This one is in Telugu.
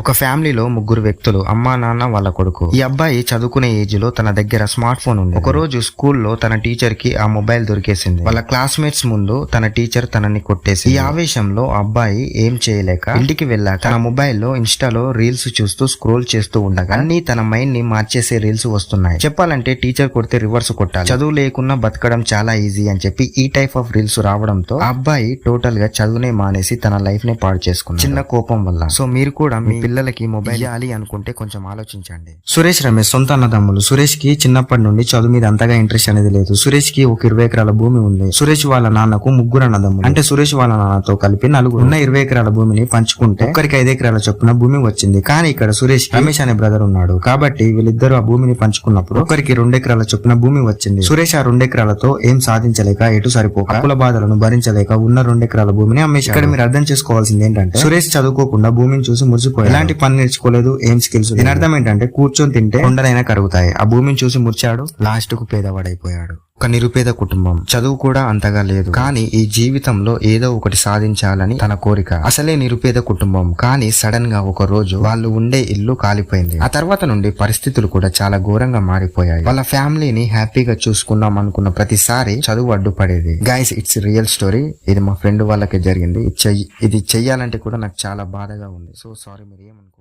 ఒక ఫ్యామిలీలో ముగ్గురు వ్యక్తులు, అమ్మా నాన్న వాళ్ళ కొడుకు. ఈ అబ్బాయి చదువుకునే ఏజ్ లో తన దగ్గర స్మార్ట్ ఫోన్ ఉంది. ఒక రోజు స్కూల్లో తన టీచర్ కి ఆ మొబైల్ దొరికేసింది. వాళ్ళ క్లాస్మేట్స్ ముందు తన టీచర్ తనని కొట్టేసి. ఈ ఆవేశంలో అబ్బాయి ఏం చేయలేక ఇంటికి వెళ్ళాక తన మొబైల్లో ఇన్స్టాలో రీల్స్ చూస్తూ స్క్రోల్ చేస్తూ ఉండగా అన్ని తన మైండ్ ని మార్చేసే రీల్స్ వస్తున్నాయి. చెప్పాలంటే టీచర్ కొడితే రివర్స్ కొట్టాలి, చదువు లేకున్నా బతకడం చాలా ఈజీ అని చెప్పి ఈ టైప్ ఆఫ్ రీల్స్ రావడంతో ఆ అబ్బాయి టోటల్ గా చదువునే మానేసి తన లైఫ్ ని పాడు చేసుకున్నాడు చిన్న కోపం వల్ల. సో మీరు కూడా మీ పిల్లలకి మొబైల్ ఇవ్వాలి అనుకుంటే కొంచెం ఆలోచించండి. సురేష్ రమేష్ సొంత అన్నదమ్ములు. సురేష్ కి చిన్నప్పటి నుండి చదువు మీద అంతగా ఇంట్రెస్ట్ అనేది లేదు. సురేష్ కి ఒక 20 ఎకరాల భూమి ఉంది. సురేష్ వాళ్ళ నాన్నకు ముగ్గురు అన్నదమ్ములు. అంటే సురేష్ వాళ్ళ నాన్నతో కలిపి నలుగురు. ఉన్న 20 ఎకరాల భూమిని పంచుకుంటే ఒక్కరికి 5 ఎకరాల చొప్పున భూమి వచ్చింది. కానీ ఇక్కడ సురేష్ రమేష్ అనే బ్రదర్ ఉన్నాడు కాబట్టి వీళ్ళిద్దరు ఆ భూమిని పంచుకున్నప్పుడు ఒకరికి 2 ఎకరాల చొప్పున భూమి వచ్చింది. సురేష్ ఆ 2 ఎకరాలతో ఏం సాధించలేక ఎటు సరిపోక అప్పుల బాధలను భరించలేక ఉన్న 2 ఎకరాల భూమిని అమ్మేశాడు. ఇక్కడ మీరు అర్థం చేసుకోవాల్సింది ఏంటంటే సురేష్ చదువుకోకుండా భూమిని చూసి మురిసిపోయాడు. ఎలాంటి పని నేర్చుకోలేదు, ఏం స్కిల్స్. దీని అర్థం ఏంటంటే కూర్చొని తింటే కొండలైనా కరుగుతాయి. ఆ భూమిని చూసి మురిచాడు, లాస్ట్ కు పేదవాడైపోయాడు. ఒక నిరుపేద కుటుంబం, చదువు కూడా అంతగా లేదు కానీ ఈ జీవితంలో ఏదో ఒకటి సాధించాలని తన కోరిక. అసలే నిరుపేద కుటుంబం కానీ సడన్ గా ఒక రోజు వాళ్ళు ఉండే ఇల్లు కాలిపోయింది. ఆ తర్వాత నుండి పరిస్థితులు కూడా చాలా ఘోరంగా మారిపోయాయి. వాళ్ళ ఫ్యామిలీని హ్యాపీగా చూసుకుందాం అనుకున్న ప్రతిసారి చదువు అడ్డుపడేది. Guys, it's real story. ఇది మా ఫ్రెండ్ వాళ్ళకి జరిగింది. ఇది చెయ్యాలంటే కూడా నాకు చాలా బాధగా ఉంది. సో సారీ, మీరు ఏమనుకో.